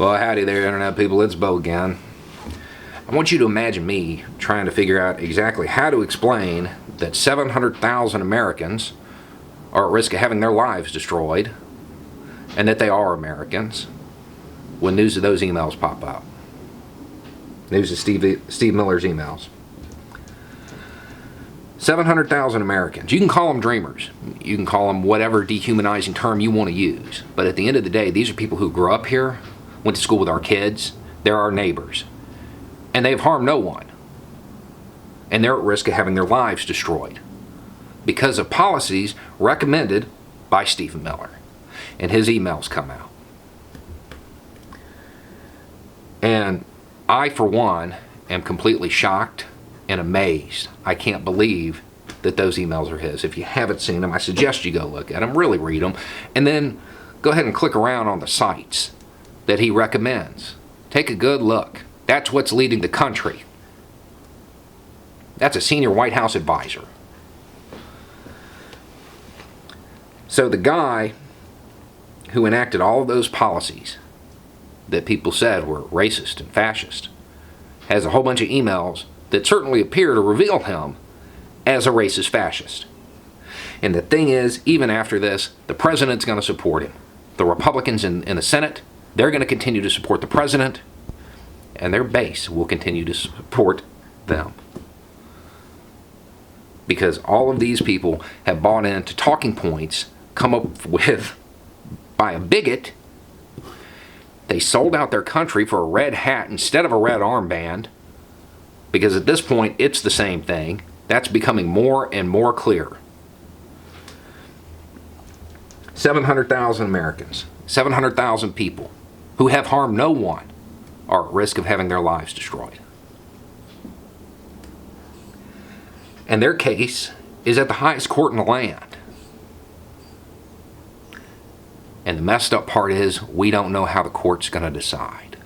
Well, howdy there, Internet people. It's Bo again. I want you to imagine me trying to figure out exactly how to explain that 700,000 Americans are at risk of having their lives destroyed, and that they are Americans, when news of those emails pop up. News of Steve Miller's emails. 700,000 Americans. You can call them dreamers. You can call them whatever dehumanizing term you want to use. But at the end of the day, these are people who grew up here, went to school with our kids. They're our neighbors. And they've harmed no one. And they're at risk of having their lives destroyed because of policies recommended by Stephen Miller. And his emails come out. And I, for one, am completely shocked and amazed. I can't believe that those emails are his. If you haven't seen them, I suggest you go look at them, really read them, and then go ahead and click around on the sites that he recommends. Take a good look. That's what's leading the country. That's a senior White House advisor. So the guy who enacted all of those policies that people said were racist and fascist has a whole bunch of emails that certainly appear to reveal him as a racist fascist. And the thing is, even after this, the president's going to support him. The Republicans in the Senate, they're going to continue to support the president, and their base will continue to support them. Because all of these people have bought into talking points come up with by a bigot. They sold out their country for a red hat instead of a red armband, because at this point it's the same thing. That's becoming more and more clear. 700,000 Americans, 700,000 people who have harmed no one are at risk of having their lives destroyed. And their case is at the highest court in the land. And the messed up part is we don't know how the court's going to decide.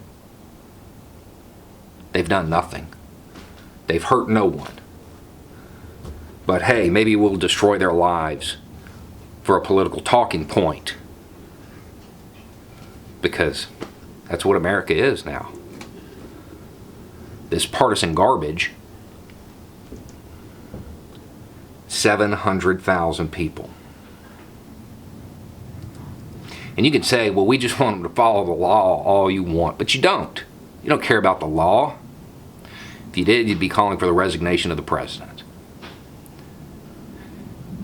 They've done nothing. They've hurt no one. But hey, maybe we'll destroy their lives for a political talking point. Because that's what America is now. This partisan garbage. 700,000 people. And you can say, well, we just want them to follow the law all you want. But you don't. You don't care about the law. If you did, you'd be calling for the resignation of the president.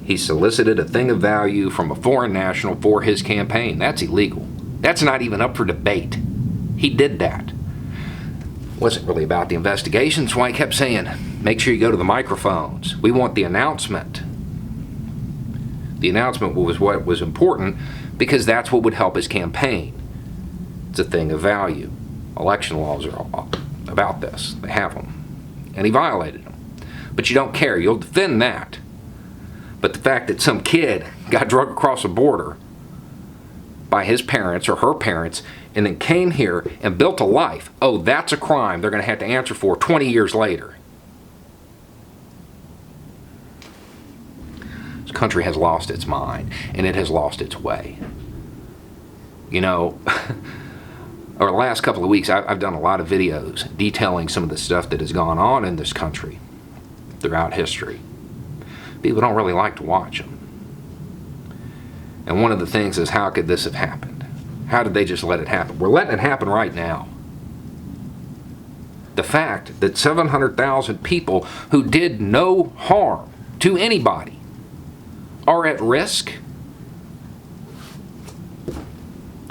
He solicited a thing of value from a foreign national for his campaign. That's illegal. That's not even up for debate. He did that. It wasn't really about the investigation. That's why I kept saying, make sure you go to the microphones. We want the announcement. The announcement was what was important because that's what would help his campaign. It's a thing of value. Election laws are all about this. They have them. And he violated them. But you don't care. You'll defend that. But the fact that some kid got drugged across the border by his parents or her parents and then came here and built a life, oh, that's a crime they're going to have to answer for 20 years later. This country has lost its mind, and it has lost its way. You know, over the last couple of weeks, I've done a lot of videos detailing some of the stuff that has gone on in this country throughout history. People don't really like to watch them. And one of the things is, how could this have happened? How did they just let it happen? We're letting it happen right now. The fact that 700,000 people who did no harm to anybody are at risk.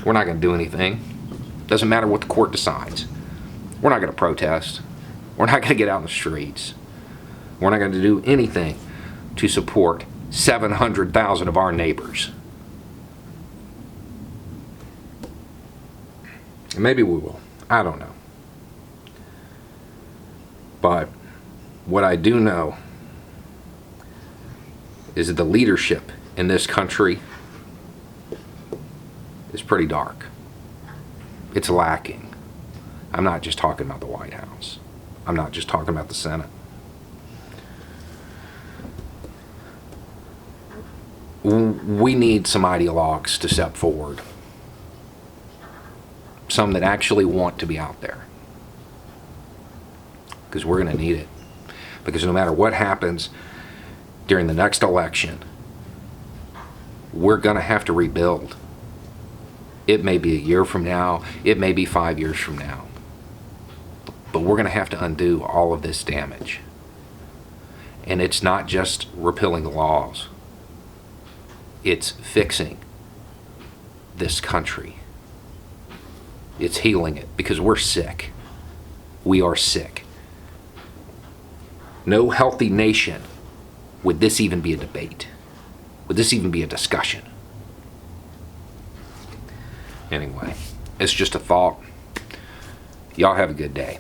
We're not going to do anything. Doesn't matter what the court decides. We're not going to protest. We're not going to get out in the streets. We're not going to do anything to support 700,000 of our neighbors. And maybe we will. I don't know. But what I do know is that the leadership in this country is pretty dark. It's lacking. I'm not just talking about the White House. I'm not just talking about the Senate. We need some ideologues to step forward some that actually want to be out there. Because we're going to need it. Because no matter what happens during the next election, we're going to have to rebuild. It may be a year from now, it may be 5 years from now. But we're going to have to undo all of this damage. And it's not just repealing the laws. It's fixing this country. It's healing it because we're sick. We are sick. No healthy nation would this even be a debate. Would this even be a discussion? Anyway, it's just a thought. Y'all have a good day.